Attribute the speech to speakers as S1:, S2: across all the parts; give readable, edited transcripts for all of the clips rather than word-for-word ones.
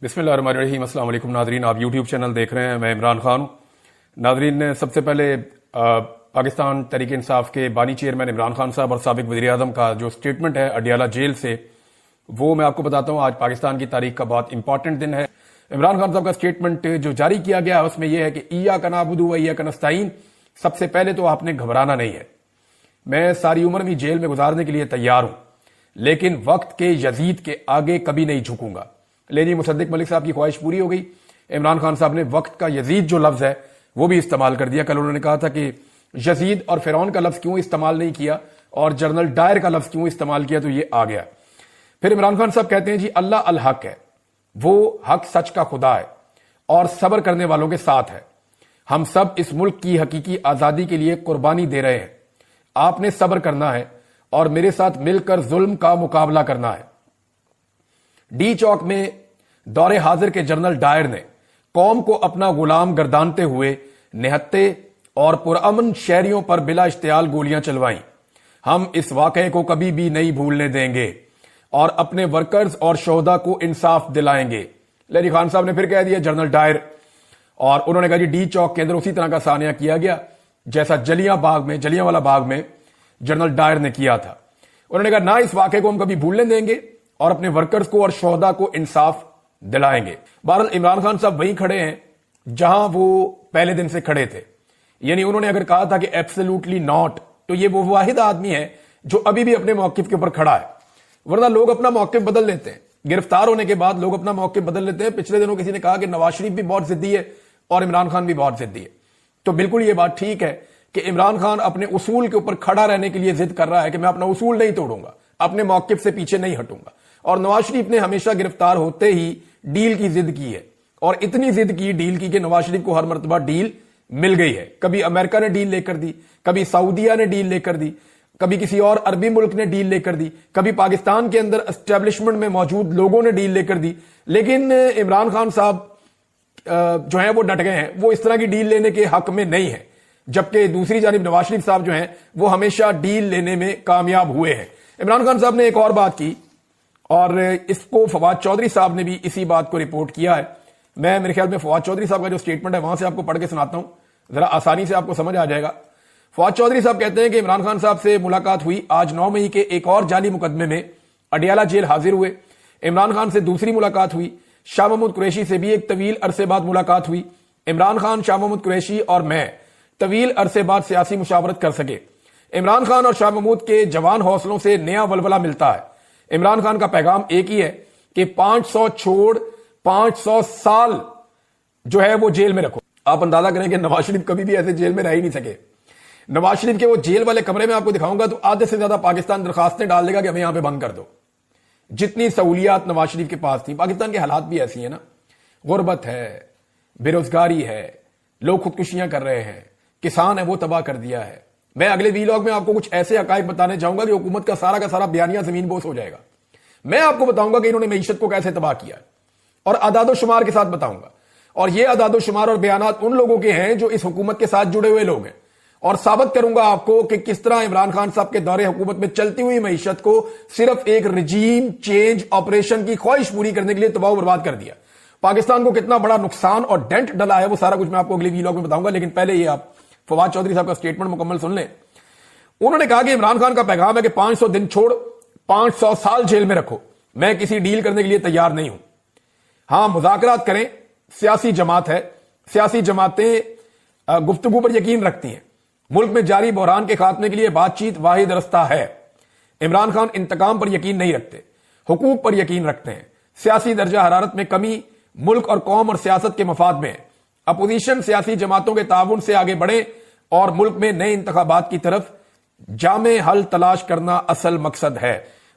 S1: बिस्मिल्लाहिर्रहमानिर्रहीम। अस्सलाम वालेकुम नाजरीन, आप यूट्यूब चैनल देख रहे हैं। मैं इमरान खान हूँ। नाजरीन, सबसे पहले पाकिस्तान तहरीक इंसाफ के बानी चेयरमैन इमरान खान साहब और साबिक वज़ीर आज़म का जो स्टेटमेंट है अडियाला जेल से, वो मैं आपको बताता हूँ। आज पाकिस्तान की तारीख का बहुत इंपॉर्टेंट दिन है। इमरान खान साहब का स्टेटमेंट जो जारी किया गया उसमें यह है कि इय्याक नअबुदु व इय्याक नस्तईन, सबसे पहले तो आपने घबराना नहीं है। मैं सारी उम्र भी जेल में गुजारने के लिए तैयार हूं, लेकिन वक्त के यजीद के आगे कभी नहीं झुकूंगा। लेकिन मुसद्दिक मलिक साहब की ख्वाहिश पूरी हो गई। इमरान खान साहब ने वक्त का यजीद जो लफ्ज है वो भी इस्तेमाल कर दिया। कल उन्होंने कहा था कि यजीद और फिरौन का लफ्ज क्यों इस्तेमाल नहीं किया और जनरल डायर का लफ्ज क्यों इस्तेमाल किया, तो ये आ गया। फिर इमरान खान साहब कहते हैं जी अल्लाह अल हक है, वो हक सच का खुदा है और सब्र करने वालों के साथ है। हम सब इस मुल्क की हकीकी आजादी के लिए कुर्बानी दे रहे हैं। आपने सब्र करना है और मेरे साथ मिलकर जुल्म का मुकाबला करना है। डी चौक में दौरे हाजिर के जनरल डायर ने कौम को अपना गुलाम गर्दानते हुए निहत्ते और पुरअमन शहरियों पर बिला इश्तियाल गोलियां चलवाई। हम इस वाकये को कभी भी नहीं भूलने देंगे और अपने वर्कर्स और शोहदा को इंसाफ दिलाएंगे। लेनी खान साहब ने फिर कह दिया जनरल डायर, और उन्होंने कहा जी डी चौक के अंदर उसी तरह का सानिया किया गया जैसा जलियांवाला बाग में जनरल डायर ने किया था। उन्होंने कहा ना इस वाकये को हम कभी भूलने देंगे और अपने वर्कर्स को और शोहदा को इंसाफ दिलाएंगे। बहरहाल इमरान खान साहब वहीं खड़े हैं जहां वो पहले दिन से खड़े थे। यानी उन्होंने अगर कहा था कि एब्सोल्युटली नॉट, तो ये वो वाहिद आदमी है जो अभी भी अपने मौकिफ के ऊपर खड़ा है। वरना लोग अपना मौकिफ बदल लेते हैं। गिरफ्तार होने के बाद लोग अपना मौकिफ बदल लेते हैं। पिछले दिनों किसी ने कहा कि नवाज शरीफ भी बहुत जिद्दी है और इमरान खान भी बहुत जिद्दी है। तो बिल्कुल ये बात ठीक है कि इमरान खान अपने उसूल के ऊपर खड़ा रहने के लिए जिद कर रहा है कि मैं अपना उसूल नहीं तोड़ूंगा, अपने मौकिफ से पीछे नहीं हटूंगा। और नवाज शरीफ ने हमेशा गिरफ्तार होते ही डील की जिद की है, और इतनी जिद की डील की कि नवाज शरीफ को हर मर्तबा डील मिल गई है। कभी अमेरिका ने डील लेकर दी, कभी सऊदिया ने डील लेकर दी, कभी किसी और अरबी मुल्क ने डील लेकर दी, कभी पाकिस्तान के अंदर एस्टेब्लिशमेंट में मौजूद लोगों ने डील लेकर दी। लेकिन इमरान खान साहब जो है वो डट गए हैं, वो इस तरह की डील लेने के हक में नहीं है। जबकि दूसरी जानिब नवाज शरीफ साहब जो हैं वो हमेशा डील लेने में कामयाब हुए हैं। इमरान खान साहब ने एक और बात की और इसको फवाद चौधरी साहब ने भी इसी बात को रिपोर्ट किया है। मैं मेरे ख्याल में फवाद चौधरी साहब का जो स्टेटमेंट है वहां से आपको पढ़ के सुनाता हूं, जरा आसानी से आपको समझ आ जाएगा। फवाद चौधरी साहब कहते हैं कि इमरान खान साहब से मुलाकात हुई। आज 9 मई के एक और जाली मुकदमे में अडियाला जेल हाजिर हुए। इमरान खान से दूसरी मुलाकात हुई। शाह महमूद कुरैशी से भी एक तवील अरसे बाद मुलाकात हुई। इमरान खान, शाह महमूद कुरैशी और मैं तवील अरसे बाद सियासी मुशावरत कर सके। इमरान खान और शाह महमूद के जवान हौसलों से नया वलवला मिलता है। इमरान खान का पैगाम एक ही है कि 500 छोड़ 500 साल जो है वो जेल में रखो। आप अंदाजा करें कि नवाज शरीफ कभी भी ऐसे जेल में रह ही नहीं सके। नवाज शरीफ के वो जेल वाले कमरे में आपको दिखाऊंगा तो आधे से ज्यादा पाकिस्तान दरखास्तें डाल देगा कि हमें यहां पे बंद कर दो। जितनी सहूलियात नवाज शरीफ के पास थी। पाकिस्तान के हालात भी ऐसी है ना, गुर्बत है, बेरोजगारी है, लोग खुदकुशियां कर रहे हैं, किसान है वो तबाह कर दिया है। मैं अगले वीलॉग में आपको कुछ ऐसे हकायक बताने जाऊंगा कि हुकूमत का सारा बयानिया जमीन बोस हो जाएगा। मैं आपको बताऊंगा कि इन्होंने मईशत को कैसे तबाह किया और अदादो शुमार के साथ बताऊंगा। और ये अदादो शुमार और बयानात उन लोगों के हैं जो इस हुकूमत के साथ जुड़े हुए लोग हैं। और साबित करूंगा आपको कि किस तरह इमरान खान साहब के दौरे हुकूमत में चलती हुई मईशत को सिर्फ एक रिजीम चेंज ऑपरेशन की ख्वाहिश पूरी करने के लिए तबाह बर्बाद कर दिया। पाकिस्तान को कितना बड़ा नुकसान और डेंट डला है वो सारा कुछ मैं आपको अगले वीलॉग में बताऊंगा। लेकिन पहले ये आप फवाद चौधरी साहब का स्टेटमेंट मुकम्मल सुन लें। उन्होंने कहा कि इमरान खान का पैगाम है कि 500 दिन छोड़ 500 साल जेल में रखो। मैं किसी डील करने के लिए तैयार नहीं हूं। हां, मुज़ाकरात करें, सियासी जमात है, सियासी जमातें गुफ्तगू पर यकीन रखती हैं। मुल्क में जारी बहरान के खात्मे के लिए बातचीत वाहिद रास्ता है। इमरान खान इंतकाम पर यकीन नहीं रखते, हुकूक पर यकीन रखते हैं। सियासी दर्जा हरारत में कमी मुल्क और कौम और सियासत के मफाद में है। अपोजिशन सियासी जमातों के ताउन से आगे बढ़े और मुल्क में नए इंतखाबात की तरफ जामे हल तलाश करना असल मकसद है।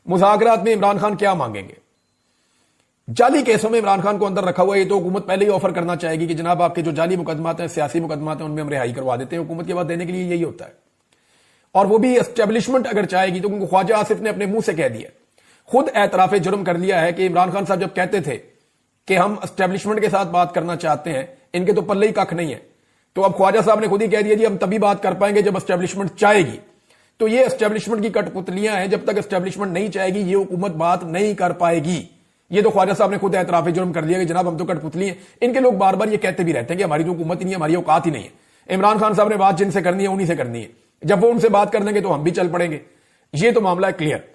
S1: मुज़ाकरात में इमरान खान क्या मांगेंगे? जाली केसों में इमरान खान को अंदर रखा हुआ है, ये तो हुकूमत पहले ही ऑफर करना चाहेगी कि जनाब आपके जो जाली मुकदमात हैं, सियासी मुकदमात हैं, उनमें हम रिहाई करवा देते हैं। हुकूमत के बाद देने के लिए यही होता है। और वो भी एस्टेब्लिशमेंट अगर चाहेगी तो उनको ख्वाजा आसिफ ने अपने मुंह से कह दिया, खुद एतराफे जुर्म कर लिया है कि इमरान खान साहब जब कहते थे कि हम एस्टेब्लिशमेंट के साथ बात करना चाहते हैं, इनके तो पल्ले ही कख नहीं है, तो अब ख्वाजा साहब ने खुद ही कह दिया जी हम तभी बात कर पाएंगे जब एस्टेब्लिशमेंट चाहेगी। तो ये एस्टेब्लिशमेंट की कठपुतलियां हैं। जब तक एस्टेब्लिशमेंट नहीं चाहेगी ये हुकूमत बात नहीं कर पाएगी। ये तो ख्वाजा साहब ने खुद एतराफ जुर्म कर दिया कि जनाब हम तो कठपुतली हैं। इनके लोग बार बार ये कहते भी रहते हैं कि हमारी तो हुकूमत ही नहीं है, हमारी औकात ही नहीं है। इमरान खान साहब ने बात जिनसे करनी है उन्हीं से करनी है, जब वो उनसे बात कर देंगे तो हम भी चल पड़ेंगे। ये तो मामला है क्लियर।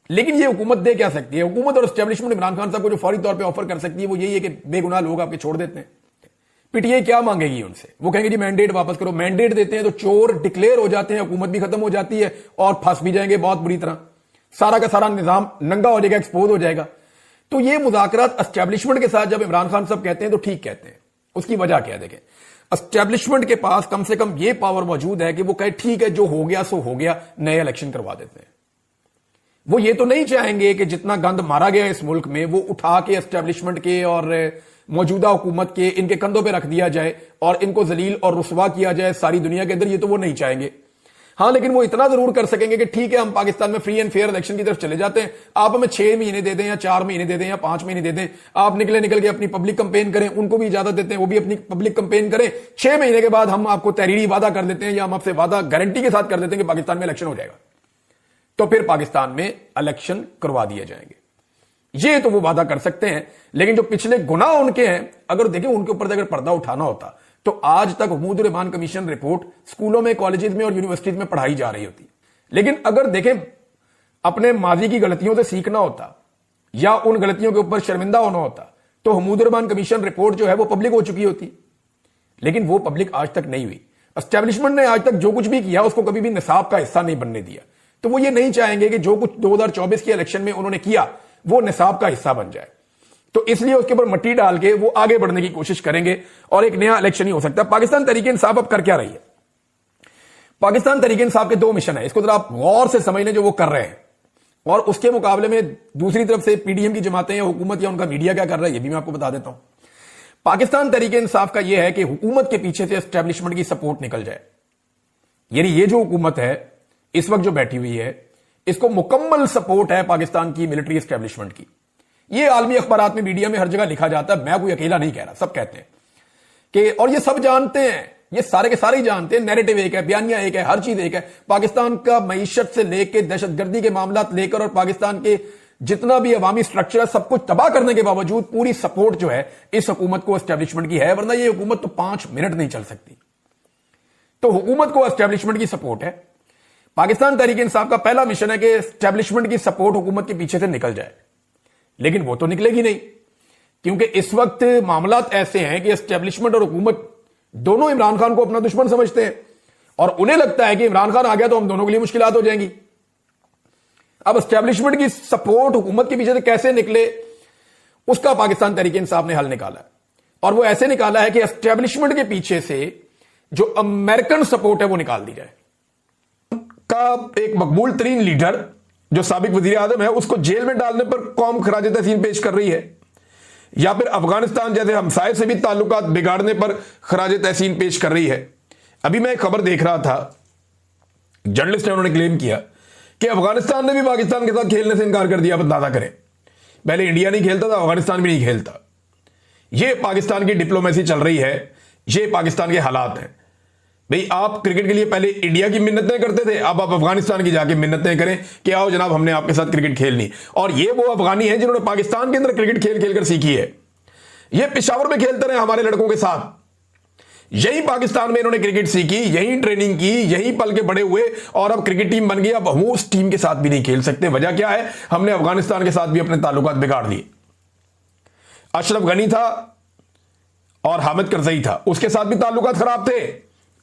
S1: लेकिन ये हुकूमत दे क्या सकती है? हुकूमत और एस्टेब्लिशमेंट इमरान खान साहब को जो फौरी तौर पे ऑफर कर सकती है वो यही है कि बेगुनाह लोग आपके छोड़ देते हैं। पीटीआई क्या मांगेगी उनसे? वो कहेंगे जी मैंडेट वापस करो। मैंडेट देते हैं तो चोर डिक्लेयर हो जाते हैं, हुकूमत भी खत्म हो जाती है और फंस भी जाएंगे बहुत बुरी तरह। सारा का सारा निजाम नंगा हो जाएगा, एक्सपोज हो जाएगा। तो ये मुज़ाकरात एस्टेब्लिशमेंट के साथ जब इमरान खान साहब कहते हैं तो ठीक कहते हैं। उसकी वजह क्या है? देखें, एस्टेब्लिशमेंट के पास कम से कम ये पावर मौजूद है कि वो कहे ठीक है जो हो गया सो हो गया, नए इलेक्शन करवा देते हैं। वो ये तो नहीं चाहेंगे कि जितना गंद मारा गया इस मुल्क में वो उठा के एस्टेब्लिशमेंट के और मौजूदा हुकूमत के इनके कंधों पे रख दिया जाए और इनको जलील और रुसवा किया जाए सारी दुनिया के अंदर। ये तो वो नहीं चाहेंगे। हां, लेकिन वो इतना जरूर कर सकेंगे कि ठीक है हम पाकिस्तान में फ्री एंड फेयर इलेक्शन की तरफ चले जाते हैं, आप हमें 6 महीने दे दें या 4 महीने दे दें या 5 महीने दे दें, आप निकल के अपनी पब्लिक कंपेन करें। उनको भी इजाजत देते हैं, वो भी अपनी पब्लिक कंपेन करें। 6 महीने के बाद हम आपको तहरीरी वादा कर देते हैं या हम आपसे वादा गारंटी के साथ कर देते हैं कि पाकिस्तान में इलेक्शन हो जाएगा, तो फिर पाकिस्तान में इलेक्शन करवा दिए जाएंगे। ये तो वो वादा कर सकते हैं। लेकिन जो पिछले गुनाह उनके हैं, अगर देखें उनके ऊपर अगर पर्दा उठाना होता तो आज तक हुकूमत-उर-रहमान कमीशन रिपोर्ट स्कूलों में, कॉलेजेस में और यूनिवर्सिटीज में पढ़ाई जा रही होती। लेकिन अगर देखें अपने माजी की गलतियों से सीखना होता या उन गलतियों के ऊपर शर्मिंदा होना होता तो हुकूमत-उर-रहमान कमीशन रिपोर्ट जो है वो पब्लिक हो चुकी होती। लेकिन वो पब्लिक आज तक नहीं हुई। एस्टेब्लिशमेंट ने आज तक जो कुछ भी किया उसको कभी भी निसाब का हिस्सा नहीं बनने दिया। तो वो ये नहीं चाहेंगे कि जो कुछ 2024 के इलेक्शन में उन्होंने किया वो निसाब का हिस्सा बन जाए। तो इसलिए उसके ऊपर मट्टी डाल के वो आगे बढ़ने की कोशिश करेंगे और एक नया इलेक्शन ही हो सकता है। पाकिस्तान तहरीक इंसाफ अब कर क्या रही है? पाकिस्तान तहरीक इंसाफ के 2 मिशन है, इसको जरा आप गौर से समझ लें जो वो कर रहे हैं। और उसके मुकाबले में दूसरी तरफ से पीडीएम की जमातें या हुकूमत या उनका मीडिया क्या कर रहा है ये भी मैं आपको बता देता हूं। पाकिस्तान तहरीक इंसाफ का यह है कि हुकूमत के पीछे से एस्टेब्लिशमेंट की सपोर्ट निकल जाए। यानी ये जो हुकूमत है इस वक्त जो बैठी हुई है, इसको मुकम्मल सपोर्ट है पाकिस्तान की मिलिट्री एस्टेब्लिशमेंट की। ये आलमी अखबारात में, मीडिया में हर जगह लिखा जाता है, मैं कोई अकेला नहीं कह रहा, सब कहते हैं कि, और ये सब जानते हैं, ये सारे के सारे ही जानते हैं। नैरेटिव एक है, बयानिया एक है, हर चीज एक है। पाकिस्तान का मईशत से लेकर दहशतगर्दी के मामला लेकर और पाकिस्तान के जितना भी अवामी स्ट्रक्चर है सब कुछ तबाह करने के बावजूद पूरी सपोर्ट जो है इस हुकूमत को एस्टेब्लिशमेंट की है, वरना ये हुकूमत तो 5 मिनट नहीं चल सकती। तो हुकूमत को एस्टेब्लिशमेंट की सपोर्ट है। पाकिस्तान तहरीक इंसाफ का पहला मिशन है कि एस्टेब्लिशमेंट की सपोर्ट हुकूमत के पीछे से निकल जाए। लेकिन वो तो निकलेगी नहीं, क्योंकि इस वक्त मामलात ऐसे हैं कि एस्टेब्लिशमेंट और हुकूमत दोनों इमरान खान को अपना दुश्मन समझते हैं और उन्हें लगता है कि इमरान खान आ गया तो हम दोनों के लिए मुश्किलात हो जाएंगी। अब एस्टेब्लिशमेंट की सपोर्ट हुकूमत के पीछे से कैसे निकले, उसका पाकिस्तान तहरीक इंसाफ ने हल निकाला है। और वो ऐसे निकाला है कि एस्टेब्लिशमेंट के पीछे से जो अमेरिकन सपोर्ट है वो निकाल दी जाए। का एक मकबूल तरीन लीडर जो साबिक वजीर आजम है उसको जेल में डालने पर कौम खराज तहसीन पेश कर रही है, या फिर अफगानिस्तान जैसे हमसाये से भी ताल्लुकात बिगाड़ने पर खराज तहसीन पेश कर रही है। अभी मैं एक खबर देख रहा था, जर्नलिस्ट ने उन्होंने क्लेम किया कि अफगानिस्तान ने भी पाकिस्तान के साथ खेलने से इनकार कर दिया। अब अंदाजा करें, पहले इंडिया नहीं खेलता था, अफगानिस्तान भी नहीं खेलता। यह पाकिस्तान की डिप्लोमेसी चल रही है, ये पाकिस्तान के हालात हैं। भाई आप क्रिकेट के लिए पहले इंडिया की मिन्नतें करते थे, अब आप अफगानिस्तान की जाके मिन्नतें करें कि आओ जनाब हमने आपके साथ क्रिकेट खेलनी। और ये वो अफगानी हैं जिन्होंने पाकिस्तान के अंदर क्रिकेट खेल खेलकर सीखी है। ये पेशावर में खेलते रहे हमारे लड़कों के साथ, यही पाकिस्तान में इन्होंने क्रिकेट सीखी, यही ट्रेनिंग की, यही पल के बड़े हुए और अब क्रिकेट टीम बन गई। अब हम उस टीम के साथ भी नहीं खेल सकते। वजह क्या है? हमने अफगानिस्तान के साथ भी अपने ताल्लुकात बिगाड़ दिए। अशरफ गनी था और हामिद करजई था, उसके साथ भी ताल्लुकात खराब थे,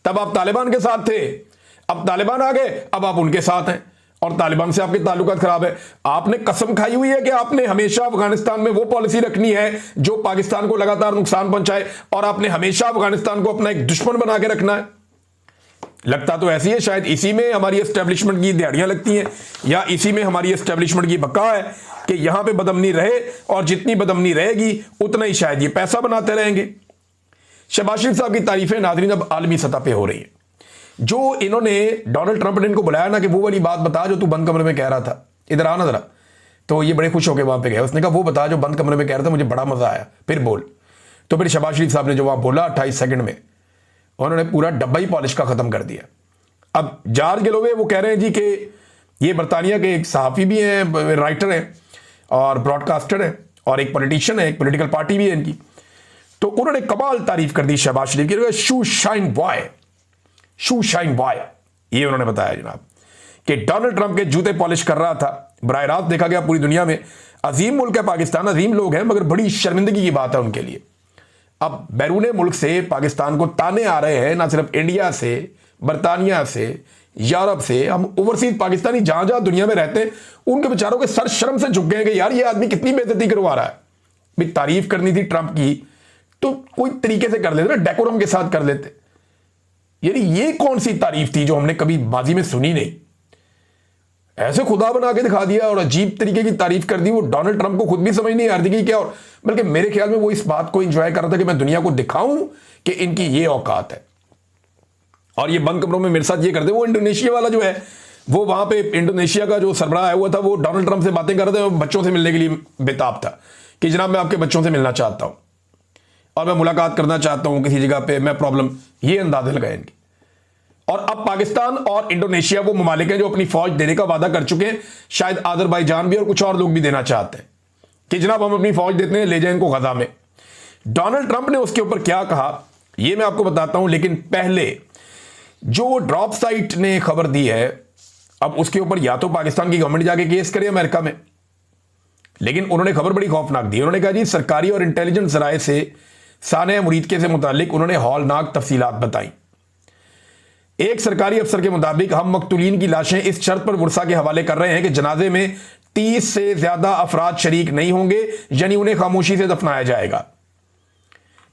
S1: तब आप तालिबान के साथ थे। अब तालिबान आ गए, अब आप उनके साथ हैं और तालिबान से आपके ताल्लुकात खराब है। आपने कसम खाई हुई है कि आपने हमेशा अफगानिस्तान में वो पॉलिसी रखनी है जो पाकिस्तान को लगातार नुकसान पहुंचाए, और आपने हमेशा अफगानिस्तान को अपना एक दुश्मन बना के रखना है। लगता तो ऐसी है, शायद इसी में हमारी एस्टेब्लिशमेंट की दिहाड़ियां लगती हैं, या इसी में हमारी एस्टेब्लिशमेंट की बका है कि यहां पे बदअमनी रहे और जितनी बदअमनी रहेगी उतना ही शायद ये पैसा बनाते रहेंगे। शहबाज शरीफ साहब की तारीफें नाज़रीन अब आलमी सतह पे हो रही है। जो इन्होंने डोनाल्ड ट्रंप ने इनको बुलाया ना कि वो वाली बात बता जो तू बंद कमरे में कह रहा था, इधर आना जरा, तो ये बड़े खुश होकर वहां पे गए। उसने कहा वो बता जो बंद कमरे में कह रहा था, मुझे बड़ा मजा आया, फिर बोल। तो फिर शहबाज शरीफ साहब ने जो वहां बोला 28 सेकंड में उन्होंने पूरा डब्बा ही पॉलिश का खत्म कर दिया। अब जॉर्ज गैलोवे वो कह रहे हैं जी कि ये बरतानिया के एक सहाफ़ी भी हैं, राइटर हैं और ब्रॉडकास्टर हैं,
S2: और एक पॉलिटिशियन है, एक पॉलिटिकल पार्टी भी है इनकी। तो उन्होंने कमाल तारीफ कर दी शहबाज शरीफ की, शू शाइन बॉय, शू शाइन बॉय, ये उन्होंने बताया जनाब कि डोनाल्ड ट्रंप के जूते पॉलिश कर रहा था। बराह रास्त देखा गया पूरी दुनिया में, अजीम मुल्क है पाकिस्तान, अजीम लोग हैं, मगर बड़ी शर्मिंदगी की बात है उनके लिए। अब बैरून मुल्क से पाकिस्तान को ताने आ रहे हैं, ना सिर्फ इंडिया से, बरतानिया से, यूरोप से। हम ओवरसीज पाकिस्तानी जहां जहां दुनिया में रहते हैं उनके बेचारों के सर शर्म से झुक गए कि यार ये आदमी कितनी बेइज्जती करवा रहा है। भी तारीफ करनी थी ट्रंप की तो कोई तरीके से कर लेते ना, डेकोरम के साथ कर लेते। यानी ये कौन सी तारीफ थी जो हमने कभी माजी में सुनी नहीं। ऐसे खुदा बना के दिखा दिया और अजीब तरीके की तारीफ कर दी। वो डोनाल्ड ट्रंप को खुद भी समझ नहीं आ रही थी कि क्या, और बल्कि मेरे ख्याल में वो इस बात को एंजॉय कर रहा था कि मैं दुनिया को दिखाऊं कि इनकी ये औकात है। और ये बंद कमरों में मेरे साथ ये करते। वो इंडोनेशिया वाला जो है, वो वहां पे इंडोनेशिया का जो सरबराह आया हुआ था, वो डोनाल्ड ट्रंप से बातें कर रहे थे, बच्चों से मिलने के लिए बेताब था कि जनाब मैं आपके बच्चों से मिलना चाहता हूं और मैं मुलाकात करना चाहता हूं किसी जगह पे, मैं प्रॉब्लम, ये अंदाजे लगाए इनके। और अब पाकिस्तान और इंडोनेशिया वो ममालिक हैं जो अपनी फौज देने का वादा कर चुके हैं। शायद आजरबाईजान भी और कुछ और लोग भी देना चाहते हैं कि जनाब हम अपनी फौज देते हैं, ले जाए इनको गजा में। डोनाल्ड ट्रंप ने उसके ऊपर क्या कहा ये मैं आपको बताता हूं, लेकिन पहले जो ड्रॉप साइट ने खबर दी है, अब उसके ऊपर या तो पाकिस्तान की गवर्नमेंट जाके केस करे अमेरिका में, लेकिन उन्होंने खबर बड़ी खौफनाक दी। उन्होंने कहा जी सरकारी और इंटेलिजेंस जराए से सानिया मुरीद से मुतालिक उन्होंने हौलनाक तफसीलात बताई। एक सरकारी अफसर के मुताबिक हम मकतूलीन की लाशें इस शर्त पर वर्षा के हवाले कर रहे हैं कि जनाजे में 30 से ज्यादा अफराद शरीक नहीं होंगे, यानी उन्हें खामोशी से दफनाया जाएगा।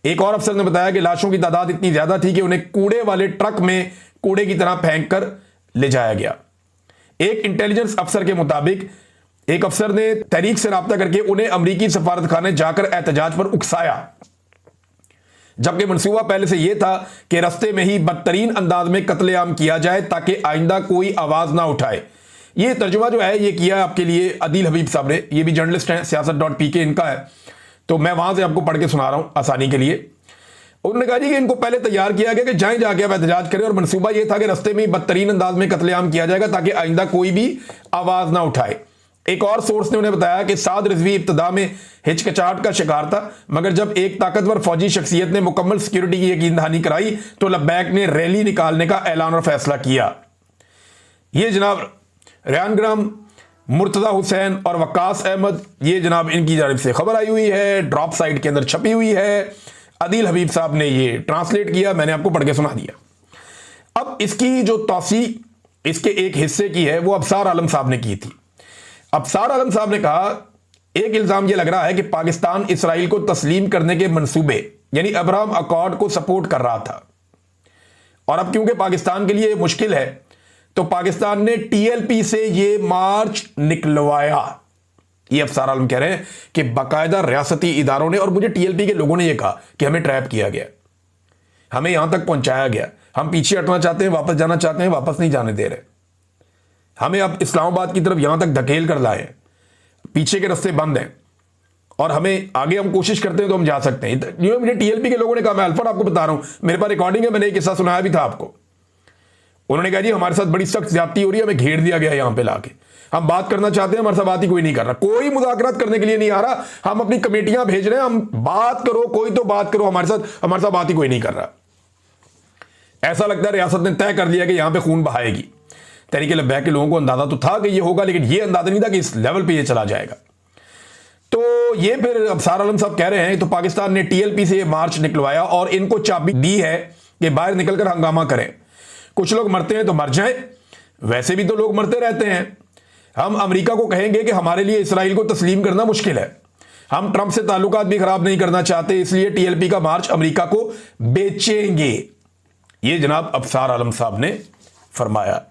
S2: एक और अफसर ने बताया कि लाशों की तादाद इतनी ज्यादा थी कि उन्हें कूड़े वाले ट्रक में कूड़े की तरह फेंक कर ले जाया गया। एक इंटेलिजेंस अफसर के मुताबिक एक अफसर ने तहरीक से राब्ता करके उन्हें अमरीकी सफारतखाने जाकर एहतजाज पर उकसाया, जबकि मंसूबा पहले से यह था कि रस्ते में ही बदतरीन अंदाज में कत्लेआम किया जाए ताकि आइंदा कोई आवाज ना उठाए। यह तर्जुमा जो है ये किया आपके लिए अदील हबीब साहब ने, ये भी जर्नलिस्ट हैं, siyaasat.pk इनका है, तो मैं वहां से आपको पढ़ के सुना रहा हूं आसानी के लिए। उन्होंने कहा जी कि इनको पहले तैयार किया गया कि जाएं जाके आप एहतजाज करें, और मंसूबा यह था कि रस्ते में ही बदतरीन अंदाज में कत्लेआम किया जाएगा ताकि आइंदा कोई भी आवाज ना उठाए। एक और सोर्स ने उन्हें बताया कि साद रिजवी इब्तदा में हिचकिचाहट का शिकार था, मगर जब एक ताकतवर फौजी शख्सियत ने मुकम्मल सिक्योरिटी की यकीन दहानी कराई तो लब्बैक ने रैली निकालने का ऐलान और फैसला किया। ये जनाब रेहान ग्राम, मुर्तजा हुसैन और वक्कास अहमद, ये जनाब इनकी जानिब से खबर आई हुई है, ड्रॉप साइट के अंदर छपी हुई है। अदील हबीब साहब ने ये ट्रांसलेट किया, मैंने आपको पढ़ के सुना दिया। अब इसकी जो तौसी इसके एक हिस्से की है वो अबसार आलम साहब ने की थी। अबसार आलम साहब ने कहा एक इल्जाम यह लग रहा है कि पाकिस्तान इसराइल को तस्लीम करने के मंसूबे यानी अब्राहम अकॉर्ड को सपोर्ट कर रहा था, और अब क्योंकि पाकिस्तान के लिए मुश्किल है तो पाकिस्तान ने टीएलपी से यह मार्च निकलवाया। ये अफसार आलम कह रहे हैं कि बाकायदा रियासती इदारों ने और मुझे टीएलपी के लोगों ने यह कहा कि हमें ट्रैप किया गया, हमें यहां तक पहुंचाया गया, हम पीछे हटना चाहते हैं, वापस जाना चाहते हैं, वापस नहीं जाने दे रहे, हमें अब इस्लामाबाद की तरफ यहां तक धकेल कर लाए, पीछे के रास्ते बंद हैं और हमें आगे हम कोशिश करते हैं तो हम जा सकते हैं। ये मुझे टीएलपी के लोगों ने कहा, मैं अल्फर आपको बता रहा हूं, मेरे पास रिकॉर्डिंग है, मैंने एक किस्सा सुनाया भी था आपको। उन्होंने कहा जी हमारे साथ बड़ी सख्त ज्यादती हो रही है, हमें घेर दिया गया यहां पे लाके, हम बात करना चाहते हैं, हमारे साथ बात ही कोई नहीं कर रहा, कोई मुज़ाकरात करने के लिए नहीं आ रहा, हम अपनी कमेटियां भेज रहे हैं, हम बात करो, कोई तो बात करो, हमारे साथ बात ही कोई नहीं कर रहा। ऐसा लगता है रियासत ने तय कर लिया कि यहां पे खून बहाएगी। तहरीक लब्बैक के लोगों को अंदाजा तो था कि ये होगा, लेकिन ये अंदाजा नहीं था कि इस लेवल पे ये चला जाएगा। तो ये फिर अबसार आलम साहब कह रहे हैं तो पाकिस्तान ने टीएलपी से ये मार्च निकलवाया और इनको चाबी दी है कि बाहर निकलकर हंगामा करें। कुछ लोग मरते हैं तो मर जाएं, वैसे भी तो लोग मरते रहते हैं। हम अमेरिका को कहेंगे कि हमारे लिए इसराइल को तस्लीम करना मुश्किल है, हम ट्रंप से ताल्लुकात भी खराब नहीं करना चाहते, इसलिए टीएलपी का मार्च अमेरिका को बेचेंगे। ये जनाब अबसार आलम साहब ने फरमाया।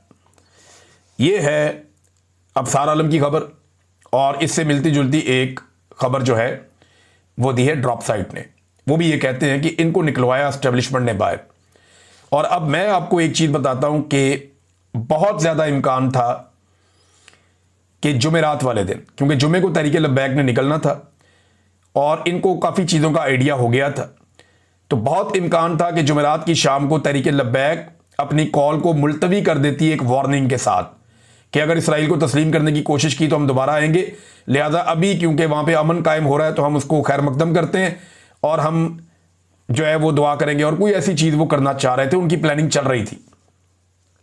S2: ये है अबसार आलम की खबर, और इससे मिलती जुलती एक खबर जो है वो दी है ड्रॉप साइट ने। वो भी ये कहते हैं कि इनको निकलवाया एस्टेब्लिशमेंट ने बाहर। और अब मैं आपको एक चीज बताता हूं कि बहुत ज्यादा इम्कान था कि जुमेरात वाले दिन, क्योंकि जुमे को तहरीक लब्बैक ने निकलना था और इनको काफी चीजों का आइडिया हो गया था, तो बहुत इम्कान था कि जुमेरात की शाम को तहरीक लब्बैक अपनी कॉल को मुलतवी कर देती एक वार्निंग के साथ कि अगर इसराइल को तस्लीम करने की कोशिश की तो हम दोबारा आएंगे, लिहाजा अभी क्योंकि वहां पे अमन कायम हो रहा है तो हम उसको खैर मकदम करते हैं और हम जो है वो दुआ करेंगे, और कोई ऐसी चीज वो करना चाह रहे थे, उनकी प्लानिंग चल रही थी।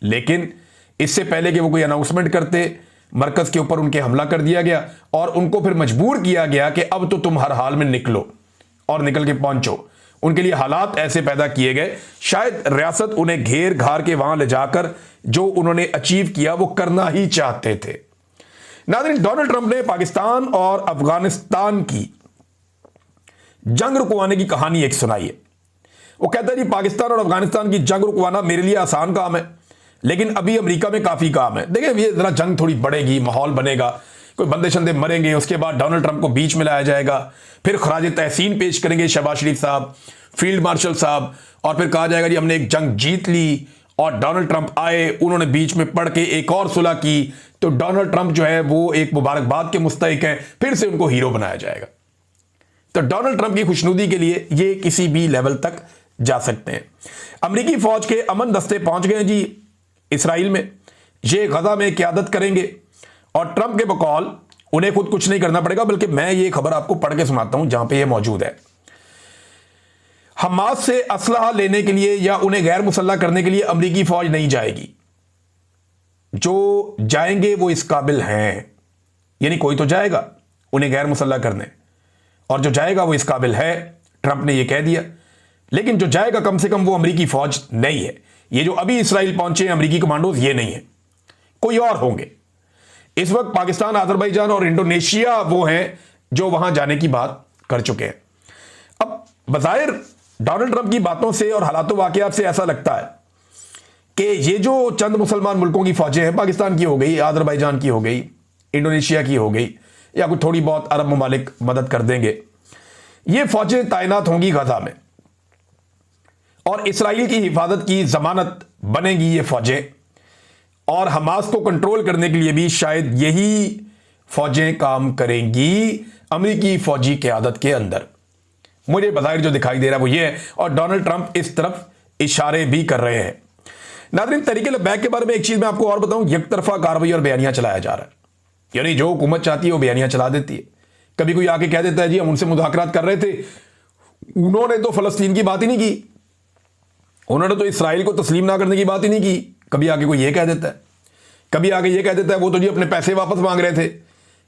S2: लेकिन इससे पहले कि वो कोई अनाउंसमेंट करते, मरकज के ऊपर उनके हमला कर दिया गया और उनको फिर मजबूर किया गया कि अब तो तुम हर हाल में निकलो और निकल के पहुंचो। उनके लिए हालात ऐसे पैदा किए गए, शायद रियासत उन्हें घेर घार के वहां ले जाकर जो उन्होंने अचीव किया वो करना ही चाहते थे। नाज़रीन, डोनाल्ड ट्रंप ने पाकिस्तान और अफगानिस्तान की जंग रुकवाने की कहानी एक सुनाई है। वो कहता है जी पाकिस्तान और अफगानिस्तान की जंग रुकवाना मेरे लिए आसान काम है, लेकिन अभी अमेरिका में काफी काम है। देखिए ये जरा जंग थोड़ी बढ़ेगी, माहौल बनेगा, कोई बंदे शंदे मरेंगे, उसके बाद डोनाल्ड ट्रंप को बीच में लाया जाएगा, फिर खराज तहसीन पेश करेंगे शहबाज शरीफ साहब, फील्ड मार्शल साहब, और फिर कहा जाएगा जी हमने एक जंग जीत ली और डोनाल्ड ट्रंप आए, उन्होंने बीच में पड़ के एक और सुलह की, तो डोनाल्ड ट्रंप जो है वो एक मुबारकबाद के मुस्तहिक हैं, फिर से उनको हीरो बनाया जाएगा। तो डोनाल्ड ट्रंप की खुशनुदी के लिए ये किसी भी लेवल तक जा सकते हैं। अमेरिकी फौज के अमन दस्ते पहुंच गए जी इसराइल में, ये गजा में क़यादत करेंगे और ट्रंप के बकौल उन्हें खुद कुछ नहीं करना पड़ेगा, बल्कि मैं ये खबर आपको पढ़ के सुनाता हूं जहां पे ये मौजूद है। हमास से असलहा लेने के लिए या उन्हें गैर मुसल्लह करने के लिए अमेरिकी फौज नहीं जाएगी, जो जाएंगे वो इस काबिल हैं, यानी कोई तो जाएगा उन्हें गैर मुसल्लह करने, और जो जाएगा वो इस काबिल है, ट्रंप ने ये कह दिया। लेकिन जो जाएगा कम से कम वो अमेरिकी फौज नहीं है। ये जो अभी इसराइल पहुंचे हैं अमेरिकी कमांडोज, ये नहीं है, कोई और होंगे। इस वक्त पाकिस्तान, अजरबैजान और इंडोनेशिया वो हैं जो वहां जाने की बात कर चुके हैं। अब बज़ाहिर डोनाल्ड ट्रंप की बातों से और हालातों वाकयात से ऐसा लगता है कि ये जो चंद मुसलमान मुल्कों की फौजें हैं, पाकिस्तान की हो गई, अजरबैजान की हो गई, इंडोनेशिया की हो गई, या कोई थोड़ी बहुत अरब ममालिक मदद कर देंगे, ये फौजें तैनात होंगी गजा में और इसराइल की हिफाजत की जमानत बनेगी ये फौजें, और हमास को कंट्रोल करने के लिए भी शायद यही फौजें काम करेंगी अमेरिकी फौजी क़यादत के अंदर। मुझे बज़ाहिर जो दिखाई दे रहा है वो ये है, और डोनाल्ड ट्रंप इस तरफ इशारे भी कर रहे हैं। नाज़रीन, तहरीक लब्बैक के बारे में एक चीज मैं आपको और बताऊं, एक तरफा कार्रवाई और बयानिया चलाया जा रहा है, यानी जो हुकूमत चाहती है वो बयानिया चला देती है। कभी कोई आके कह देता है जी हम उनसे मुज़ाकरात कर रहे थे, उन्होंने तो फलस्तीन की बात ही नहीं की, उन्होंने तो इसराइल को तस्लीम ना करने की बात ही नहीं की। कभी आगे कोई ये कह देता है, कभी आगे ये कह देता है वो तो जी अपने पैसे वापस मांग रहे थे,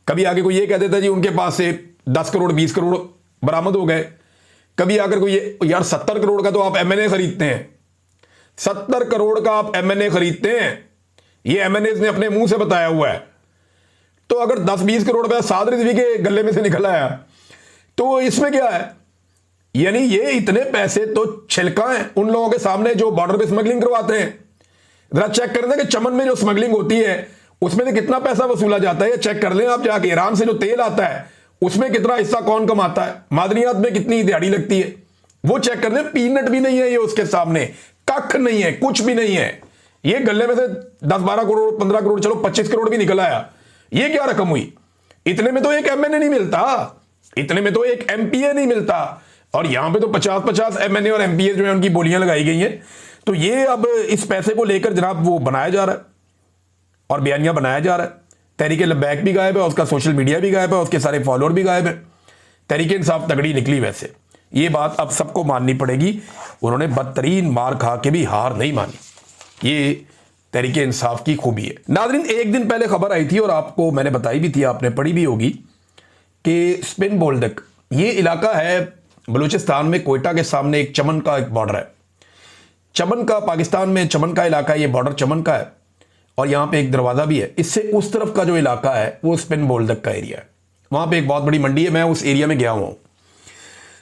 S2: कभी आगे कोई ये कह देता है जी उनके पास से 10 करोड़ 20 करोड़ बरामद हो गए, कभी आकर कोई ये यार 70 करोड़ का तो आप एमएनए खरीदते हैं, 70 करोड़ का आप एमएनए खरीदते हैं, ये एमएनए ने अपने मुंह से बताया हुआ है। तो अगर 10-20 करोड़ रुपया साद रिजवी के गले में से निकल आया तो इसमें क्या है, यानी ये इतने पैसे तो छिलका है उन लोगों के सामने जो बॉर्डर पे स्मगलिंग करवाते हैं। जरा चेक कर लें कि चमन में जो स्मगलिंग होती है उसमें से कितना पैसा वसूला जाता है, चेक कर लें आप जाके। ईरान से जो तेल आता है उसमें कितना हिस्सा कौन कमाता है, मादनियात में कितनी दिहाड़ी लगती है, वो चेक कर लें। पीनट भी नहीं है ये उसके सामने, कख नहीं है, कुछ भी नहीं है। ये गले में से 10-12 करोड़ 15 करोड़ चलो 25 करोड़ भी निकल आया, ये क्या रकम हुई? इतने में तो एक एमएनए नहीं मिलता, इतने में तो एक एमपीए नहीं मिलता, और यहां पे तो 50-50 एमएनए और एमपीए जो है उनकी बोलियां लगाई गई हैं। तो ये अब इस पैसे को लेकर जनाब वो बनाया जा रहा है और बयानिया बनाया जा रहा है। तहरीक लब्बैक भी गायब है, उसका सोशल मीडिया भी गायब है, उसके सारे फॉलोअर भी गायब है। तहरीक इंसाफ तगड़ी निकली, वैसे ये बात अब सबको माननी पड़ेगी, उन्होंने बदतरीन मार खा के भी हार नहीं मानी। ये तहरीक इंसाफ की खूबी है। नाज़रीन, एक दिन पहले खबर आई थी और आपको मैंने बताई भी थी, आपने पढ़ी भी होगी, कि स्पिन बोल्डक ये इलाका है बलूचिस्तान में, कोयटा के सामने एक चमन का एक बॉर्डर है। चमन का, पाकिस्तान में चमन का इलाका है, ये बॉर्डर चमन का है और यहां पे एक दरवाजा भी है। इससे उस तरफ का जो इलाका है वो स्पिन बोल्डक का एरिया है, वहां पे एक बहुत बड़ी मंडी है, मैं उस एरिया में गया हुआ हूं।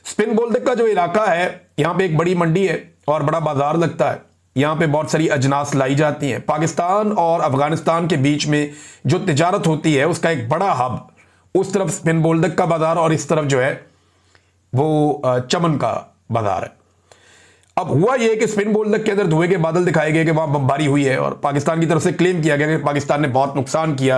S2: स्पिन बोल्डक का जो इलाका है यहां पे एक बड़ी मंडी है और बड़ा बाजार लगता है, यहां पे बहुत सारी अजनास लाई जाती हैं। पाकिस्तान और अफगानिस्तान के बीच में जो तिजारत होती है उसका एक बड़ा हब उस तरफ स्पिन बोल्डक का बाजार और इस तरफ जो है वो चमन का बाजार है। अब हुआ यह कि स्पिन बोल्डक के अंदर धुएं के बादल दिखाए गए कि वहां बमबारी हुई है और पाकिस्तान की तरफ से क्लेम किया गया कि पाकिस्तान ने बहुत नुकसान किया।